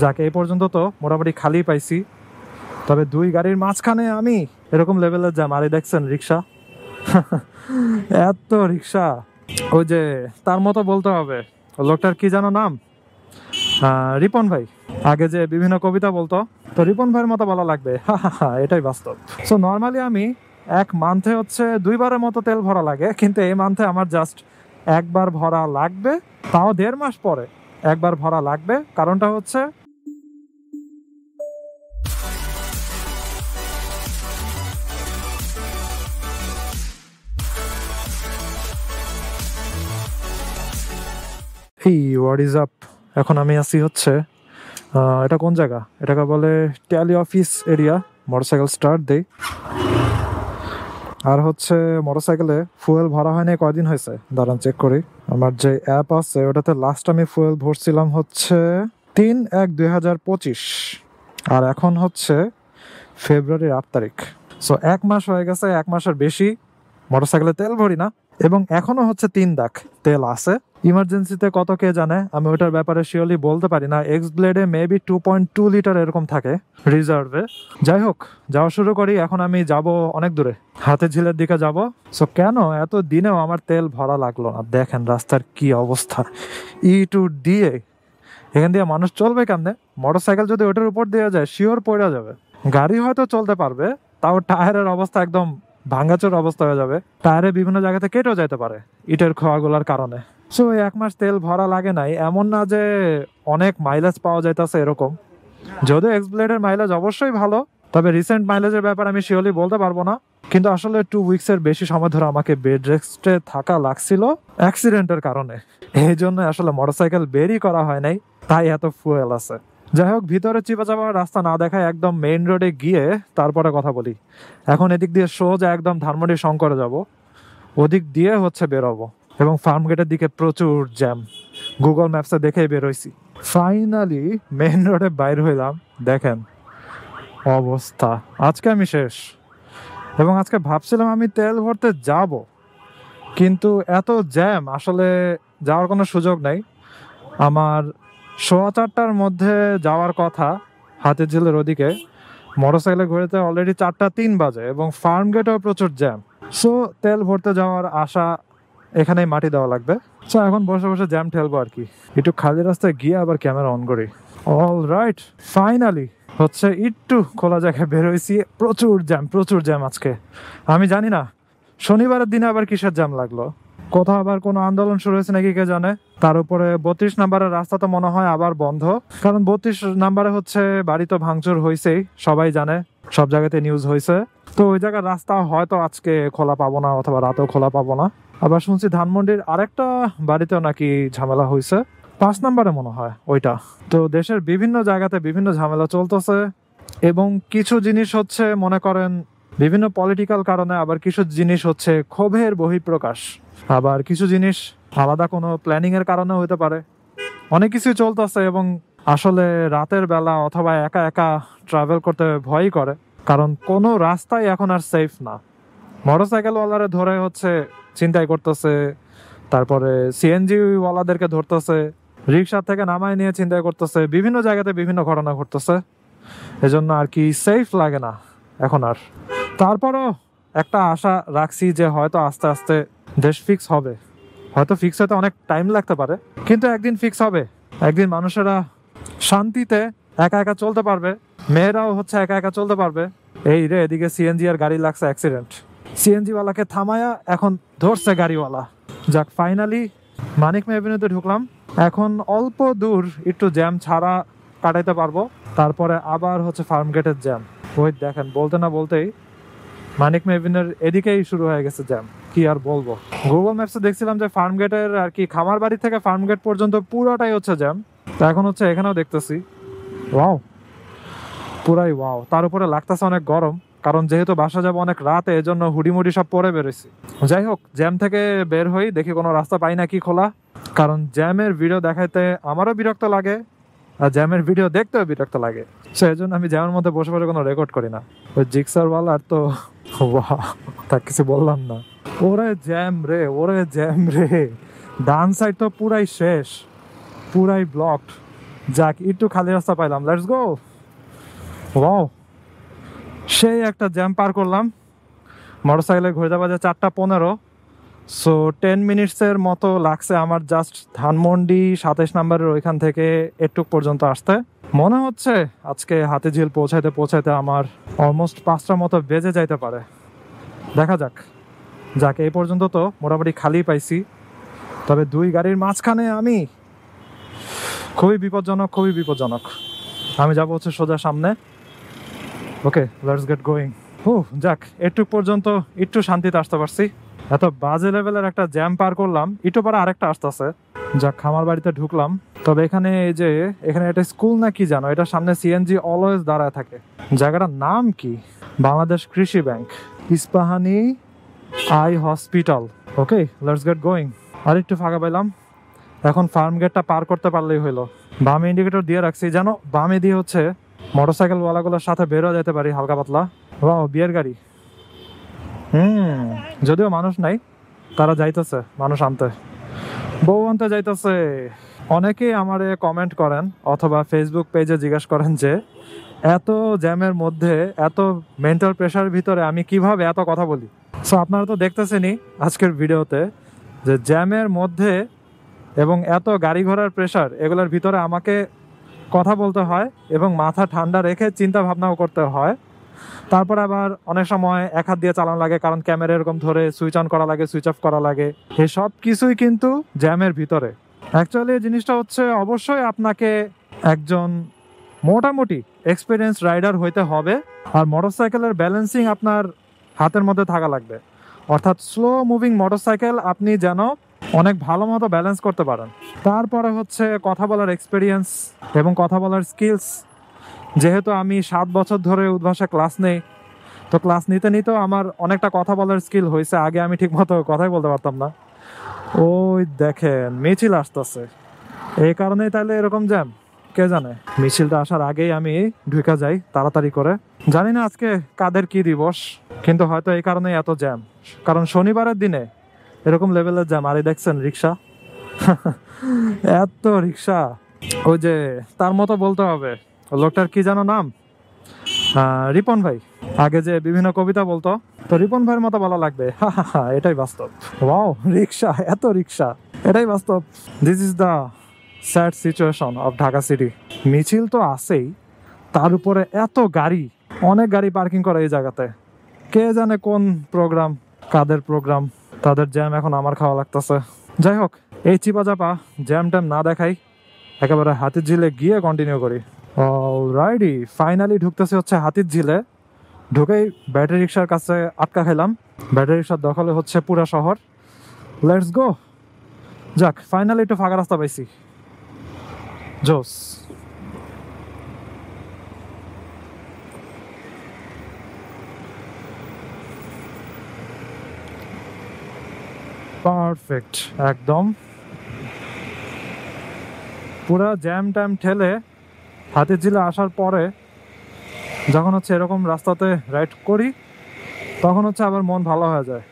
যাকে এই পর্যন্ত তো মোটামুটি খালি পাইছি, তবে দুই গাড়ির মাঝখানে আমি এরকম লেভেলের জ্যাম। আরে দেখছেন রিক্সা, এত রিক্সা। ওই যে তার মতো বলতে হবে, লোকটার কি যেন নাম, রিপন ভাই, আগে যে বিভিন্ন কবিতা বলতো, তো রিপন ভাইয়ের মতো বলা লাগবে। এটাই বাস্তব। সো নর্মালি আমি এক মান্থে হচ্ছে 2বারের মতো তেল ভরা লাগে, কিন্তু এই মান্থে আমার জাস্ট একবার ভরা লাগবে, তাও 1.5 মাস পরে একবার ভরা লাগবে। কারণটা হচ্ছে এই হোয়াট ইজ আপ। এখন আমি আছি হচ্ছে এটা কোন জায়গা, এটাকে বলে tally office area. Motorcycle start দেই, আর হচ্ছে মোটরসাইকেলে ফুয়েল ভরা হয়নি কয়দিন হয়েছে, দাঁড়ান চেক করি। আমার যে অ্যাপ আছে ওটাতে লাস্ট আমি ফুয়েল ভরছিলাম হচ্ছে 3/1/2025, আর এখন হচ্ছে ফেব্রুয়ারির 8 তারিখ। সো 1 মাস হয়ে গেছে, 1 মাসের বেশি মোটরসাইকেলে তেল ভরি না, এবং এখনো হচ্ছে 3 দাগ তেল আছে। ইমার্জেন্সিতে কত কে জানে, আমি ওটার ব্যাপারে শিওরলি বলতে পারি না। এক্স ব্লেডে মেবি 2.2 লিটার এরকম থাকে রিজার্ভে। যাই হোক, যাওয়া শুরু করি। এখন আমি যাব অনেক দূরে, হাতে ঝিলের দিকে যাব। সো কেন এত দিনেও আমার তেল ভরা লাগলো না, দেখেন রাস্তার কি অবস্থা। E2 দিয়ে এখান দিয়ে মানুষ চলবে কেমনে? মোটরসাইকেল যদি ওটার উপর দিয়ে যায় শিওর পড়ে যাবে। গাড়ি হয়তো চলতে পারবে, তাও টায়ারের অবস্থা একদম ভাঙ্গাচোর অবস্থা হয়ে যাবে। টায়ারে বিভিন্ন জায়গাতে কেটেও যেতে পারে ইটের খোয়াগুলোর কারণে। সো 1 মাস তেল ভরা লাগে নাই, এমন না যে অনেক মাইলেজ পাওয়া যাইতেছে এরকম। যদিও এক্স ব্লেডের মাইলেজ অবশ্যই ভালো, তবে রিসেন্ট মাইলেজের ব্যাপারে আমি শিওরলি বলতে পারবো না। কিন্তু আসলে 2 উইকসের বেশি সময় ধরে আমাকে বেড রেস্টে থাকা লাগছিল অ্যাক্সিডেন্টের কারণে। এই জন্য আসলে মোটরসাইকেল বেরই করা হয় নাই, তাই এত ফুয়েল আছে। যাই হোক, ভিতরে চিপা চাপা রাস্তা না দেখায় একদম মেইন রোডে গিয়ে তারপরে কথা বলি। এখন এদিক দিয়ে সোজা একদম ধানমন্ডি শঙ্করে যাব, ওদিক দিয়ে হচ্ছে বেরোবো, এবং ফার্ম গেটের দিকে প্রচুর জ্যাম। গুগল ম্যাপসে দেখেই বেরোইছি। ফাইনালি মেইন রোডে বাইর হইলাম, দেখেন অবস্থা। আজকে আমি শেষ। এবং আজকে ভাবছিলাম আমি তেল ভরতে যাব, কিন্তু এত জ্যাম, আসলে যাওয়ার কোনো সুযোগ নাই। আমার 4:15টার মধ্যে যাওয়ার কথা হাতের ঝিলের ওদিকে, মোটরসাইকেলে ঘুরেতে অলরেডি 4:03 বাজে, এবং ফার্ম গেটেও প্রচুর জ্যাম। সো তেল ভরতে যাওয়ার আশা এখানেই মাটি দেওয়া লাগবে। সো এখন বসে বসে জ্যাম ঠেলবো আর কি। একটু খালি রাস্তায় গিয়ে আবার ক্যামেরা অন করি। অল রাইট, ফাইনালি হচ্ছে একটু খোলা জায়গায় বেরোইছি। প্রচুর জ্যাম আজকে। আমি জানি না শনিবারের দিনে আবার কিসের জ্যাম লাগলো, কোথাও আবার কোনো আন্দোলন শুরু হয়েছে নাকি কে জানে। তার উপরে 32 নাম্বারের রাস্তা তো মনে হয় আবার বন্ধ, কারণ 32 নাম্বারে হচ্ছে বাড়ি তো ভাঙচুর হয়েছেই, সবাই জানে, সব জায়গাতে নিউজ হয়েছে। তো ওই জায়গার রাস্তা হয়তো আজকে খোলা পাবো না, অথবা রাতেও খোলা পাবো না। আবার শুনছি ধানমন্ডির আরেকটা বাড়িতেও নাকি ঝামেলা হয়েছে, 5 নাম্বারে মনে হয় ওইটা। তো দেশের বিভিন্ন জায়গাতে বিভিন্ন ঝামেলা চলতেছে, এবং কিছু জিনিস হচ্ছে মনে করেন বিভিন্ন পলিটিক্যাল কারণে, আবার কিছু জিনিস হচ্ছে ক্ষোভের বহিঃপ্রকাশ, আবার কিছু জিনিস আলাদা কোনো প্ল্যানিং এর কারণে হতে পারে। অনেক কিছু চলতেছে, এবং আসলে রাতের বেলা অথবা একা একা ট্রাভেল করতে ভয়ই করে, কারণ কোনো রাস্তাই এখন আর সেফ না। মোটরসাইকেলওয়ালারে ধরে হচ্ছে ছিনতাই করতেছে, তারপরে সিএনজি ওয়ালাদেরকে ধরতেছে, রিক্সা থেকে নামায় নিয়ে ছিনতাই করতেছে, বিভিন্ন জায়গাতে বিভিন্ন ঘটনা ঘটতেছে। এজন্য আর কি সেফ লাগে না এখন আর। তারপরও একটা আশা রাখছি যে হয়তো আস্তে আস্তে দেশ ফিক্স হবে। হয়তো ফিক্স হতে অনেক টাইম লাগতে পারে, কিন্তু একদিন ফিক্স হবে। একদিন মানুষেরা শান্তিতে একা একা চলতে পারবে, মেয়েরাও হচ্ছে একা একা চলতে পারবে। এই রে, এদিকে সিএনজি আর গাড়ি লাগছে অ্যাক্সিডেন্ট, সিএনজি ওয়ালাকে থামায়া এখন ধরছে গাড়িওয়ালা। যাক, ফাইনালি মানিক মে এভিনিউতে ঢুকলাম। এখন অল্প দূর একটু জ্যাম ছাড়া কাটাইতে পারবো, তারপরে আবার হচ্ছে ফার্ম গেটের জ্যাম। ওই দেখেন, বলতে না বলতেই মানিক মে এভিনিউর এদিকেই শুরু হয়ে গেছে জ্যাম। কি আর বলবো, গুগল ম্যাপসে দেখছিলাম যে ফার্ম গেটের আর কি খামার বাড়ি থেকে ফার্ম গেট পর্যন্ত পুরোটাই হচ্ছে জ্যাম। তো এখন হচ্ছে এখানেও দেখতেছি ওয়াও, পুরাই ওয়াও। তার উপরে লাগতেছে অনেক গরম, কারণ যেহেতু বাসা যাবো অনেক রাতে, এজন্য হুডি মুডি সব পরে বেরোইছি। যাই হোক, জ্যাম থেকে বের হই, দেখি কোনো রাস্তা পাই নাকি খোলা, কারণ জ্যামের ভিডিও দেখাইতে আমারও বিরক্ত লাগে, আর জ্যামের ভিডিও দেখতেও বিরক্ত লাগে। সেই জন্য আমি জ্যামের মধ্যে বসে বসে কোনো রেকর্ড করি না। ওই জিক্সার ওয়ালার তো তা কিছু বললাম না। ওরে জ্যাম রে, ডান সাইড তো পুরাই শেষ, পুরাই ব্লকড। যাক, একটু খালি রাস্তা পাইলাম, লেটস গো। ওয়াও, সেই একটা জ্যাম পার করলাম। মোটরসাইকেলে ঘুরতে বাজে 4:15। সো 10 মিনিটসের মতো লাগছে আমার জাস্ট ধানমন্ডি 27 নম্বরের ওইখান থেকে এটুক পর্যন্ত আসতে। মনে হচ্ছে আজকে হাতিঝিল পৌঁছাইতে পৌঁছাইতে আমার অলমোস্ট 5টার মতো বেজে যাইতে পারে। দেখা যাক। যাক, এই পর্যন্ত তো মোটামুটি খালি পাইছি, তবে দুই গাড়ির মাঝখানে আমি, খুবই বিপজ্জনক, খুবই বিপজ্জনক। আমি যাবো হচ্ছে সোজা সামনে। ওকে, লেটস গেট গোয়িং। যাক, এটুক পর্যন্ত একটু শান্তিতে আসতে পারছি। এত বাজে লেভেলের একটা জ্যাম পার করলাম, একটু পরে আরেকটা আসতেছে। যাক, খামার বাড়িতে ঢুকলাম। তবে এখানে এই যে এখানে একটা স্কুল না কি জানো, এটার সামনে সিএনজি অলওয়েজ দাঁড়ায় থাকে। জায়গাটার নাম কি? Bangladesh Krishi bank, Ispahani eye hospital. Okay, let's get going. আর একটু ফাঁকা পাইলাম, এখন ফার্ম গেটটা পার করতে পারলেই হইলো। বামে ইন্ডিকেটর দিয়ে রাখছি, জানো বামে দিয়ে হচ্ছে মোটরসাইকেল ওয়ালাগুলোর সাথে বেরো যেতে পারি হালকা পাতলা। ওয়াও, বিয়ের গাড়ি। যদিও মানুষ নাই, তারা যাইতেছে মানুষ আনতে, বউ আনতে যাইতেছে। অনেকেই আমারে কমেন্ট করেন অথবা ফেসবুক পেজে জিজ্ঞাসা করেন যে এত জ্যামের মধ্যে, এত মেন্টাল প্রেশারের ভিতরে আমি কিভাবে এত কথা বলি। সো আপনারা তো দেখতেছেনই আজকের ভিডিওতে যে জ্যামের মধ্যে এবং এত গাড়ি ঘোড়ার প্রেশার, এগুলোর ভিতরে আমাকে কথা বলতে হয় এবং মাথা ঠান্ডা রেখে চিন্তা ভাবনাও করতে হয়। তারপর আবার অনেক সময় এক হাত দিয়ে চালানো লাগে, কারণ ক্যামেরা এরকম ধরে সুইচ অন করা লাগে, সুইচ অফ করা লাগে। এই সব কিছুই কিন্তু জ্যামের ভিতরে। অ্যাকচুয়ালি জিনিসটা হচ্ছে অবশ্যই আপনাকে একজন মোটামুটি এক্সপিরিয়েন্স রাইডার হইতে হবে, আর মোটরসাইকেলের ব্যালেন্সিং আপনার হাতের মধ্যে থাকা লাগবে। অর্থাৎ স্লো মুভিং মোটরসাইকেল আপনি যেন অনেক ভালো মতো ব্যালেন্স করতে পারেন। তারপরে হচ্ছে কথা বলার এক্সপিরিয়েন্স এবং কথা বলার স্কিলস। যেহেতু আমি 7 বছর ধরে উদ্ভাসে ক্লাস নেই, তো ক্লাস নিতে নিতেও আমার অনেকটা কথা বলার স্কিল হয়েছে। আগে আমি ঠিক মতো কথাই বলতে পারতাম না। ওই দেখেন মিছিল আসতেছে, এই কারণেই তাহলে এরকম জ্যাম, কে জানে। মিছিলটা আসার আগেই আমি ঢুকে যাই তাড়াতাড়ি করে। জানি না আজকে কাদের কি দিবস, কিন্তু হয়তো এই কারণেই এত জ্যাম, কারণ শনিবারের দিনে এরকম লেভেলের জ্যাম। আর এই দেখছেন রিক্সা, এত রিক্সা। ওই যে তার মতো বলতে হবে, লোকটার কি যেন নাম, রিপন ভাই, আগে যে বিভিন্ন কবিতা বলতো, তো রিপন ভাইয়ের মতো বলা লাগবে। এটাই বাস্তব। ওয়াও, রিক্সা, এত রিক্সা, এটাই বাস্তব। This is the sad situation of Dhaka city. মিছিল তো আছেই, তার উপরে এত গাড়ি, অনেক গাড়ি পার্কিং করা এই জায়গাতে। কে জানে কোন প্রোগ্রাম, কাদের প্রোগ্রাম, তাদের জ্যাম এখন আমার খাওয়া লাগতেছে। যাই হোক, এই চিপা চাপা জ্যাম ট্যাম না দেখাই, একেবারে হাতিঝিলে গিয়ে কন্টিনিউ করি। অলরাইডি ফাইনালি ঢুকতেছে হচ্ছে হাতিঝিলে। ঢুকেই ব্যাটারি রিক্সার কাছে আটকা খেলাম। ব্যাটারি রিক্সার দখলে হচ্ছে পুরা শহর। Let's go. যাক, ফাইনালি একটু ফাঁকা রাস্তা পাইছি। জোস। পারফেক্ট, একদম পুরা জ্যাম ট্যাম ঠেলে হাতিঝিলে আসার পরে যখন হচ্ছে এরকম রাস্তাতে রাইড করি, তখন হচ্ছে আবার মন ভালো হয়ে যায়।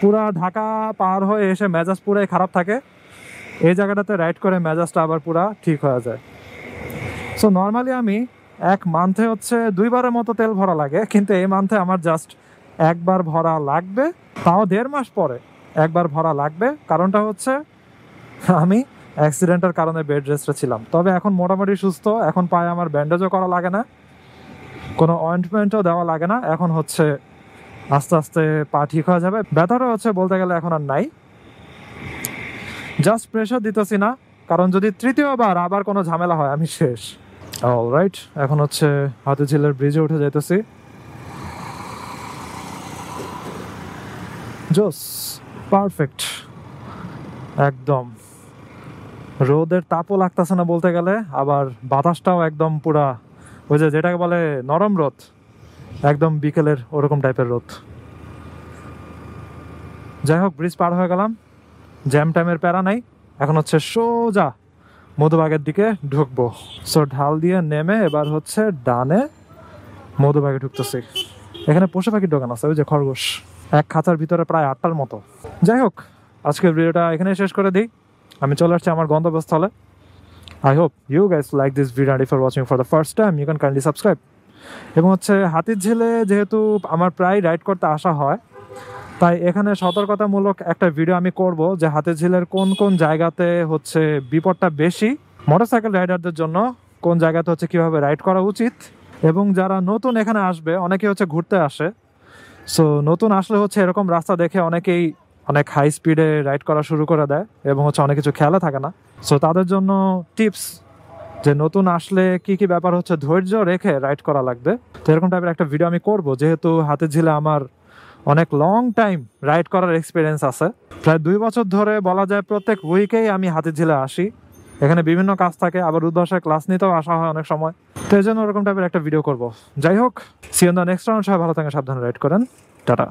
পুরা ঢাকা পার হয়ে এসে মেজাজ পুরাই খারাপ থাকে, এই জায়গাটাতে রাইড করে মেজাজটা আবার পুরা ঠিক হয়ে যায়। সো নর্মালি আমি এক মান্থে হচ্ছে 2বারের মতো তেল ভরা লাগে, কিন্তু এই মান্থে আমার জাস্ট একবার ভরা লাগবে, তাও 1.5 মাস পরে একবার ভরা লাগবে। কারণটা হচ্ছে আমি অ্যাক্সিডেন্টের কারণে বেড রেস্টে ছিলাম। তবে এখন মোটামুটি সুস্থ, এখন পায়ে আমার ব্যান্ডেজও করা লাগে না, কোনো অয়েন্টমেন্টও দেওয়া লাগে না। এখন হচ্ছে আস্তে আস্তে পা ঠিক হয়ে যাবে। ব্যথাটা হচ্ছে বলতে গেলে এখন আর নাই, জাস্ট প্রেশার দিতেছি না, কারণ যদি তৃতীয়বার আবার কোনো ঝামেলা হয় আমি শেষ। অলরাইট, এখন হচ্ছে হাতিঝিলের ব্রিজে উঠে যাইতেছি। জোস, পারফেক্ট, একদম। রোদের তাপও লাগতেছে না বলতে গেলে, আবার বাতাসটাও একদম পুরা ওই যে যেটাকে বলে নরম রোদ, একদম বিকেলের ওরকম টাইপের রোদ। যাই হোক, ব্রিজ পার হয়ে গেলাম, জ্যাম ট্যামের প্যারা নাই। এখন হচ্ছে সোজা মধুবাগের দিকে ঢুকবো। সো ঢাল দিয়ে নেমে এবার হচ্ছে ডানে মধুবাগে ঢুকতেছি। এখানে পশু পাখির দোকান আছে, ওই যে খরগোশ, এক খাঁচার ভিতরে প্রায় 8টার মতো। যাই হোক, আজকের ভিডিওটা এখানে শেষ করে দিই। আমি চলে আসছি আমার গন্তব্যস্থলে। I hope you guys like this video, and if you're watching for the first time, you can kindly subscribe. এবং হচ্ছে হাতিরঝিলে যেহেতু আমার প্রায় রাইড করতে আসা হয়, তাই এখানে সতর্কতামূলক একটা ভিডিও আমি করব যে হাতিরঝিলের কোন কোন জায়গাতে হচ্ছে বিপদটা বেশি মোটরসাইকেল রাইডারদের জন্য, কোন জায়গাতে হচ্ছে কিভাবে রাইড করা উচিত। এবং যারা নতুন এখানে আসবে, অনেকে হচ্ছে ঘুরতে আসে, সো নতুন আসলে হচ্ছে এরকম রাস্তা দেখে অনেকেই অনেক হাই স্পিডে রাইড করা শুরু করে দেয় এবং হচ্ছে অনেক কিছু খেয়ালে থাকে না। সো তাদের জন্য টিপস যে নতুন আসলে কি কি ব্যাপার হচ্ছে ধৈর্য রেখে রাইড করা লাগবে। তো এরকম টাইপের একটা ভিডিও আমি করব, যেহেতু হাতিরঝিলে আমার অনেক লং টাইম রাইড করার এক্সপিরিয়েন্স আছে। প্রায় 2 বছর ধরে বলা যায় প্রত্যেক উইকেই আমি হাতিরঝিলে আসি। এখানে বিভিন্ন কাজ থাকে, আবার উদ্ভাসের ক্লাস নিতেও আসা হয় অনেক সময়। তো এই জন্য ওরকম টাইপের একটা ভিডিও করব। যাই হোক, see you in the next round. সবাই ভালো থাকেন, সাবধানে রাইড করেন, টাটা।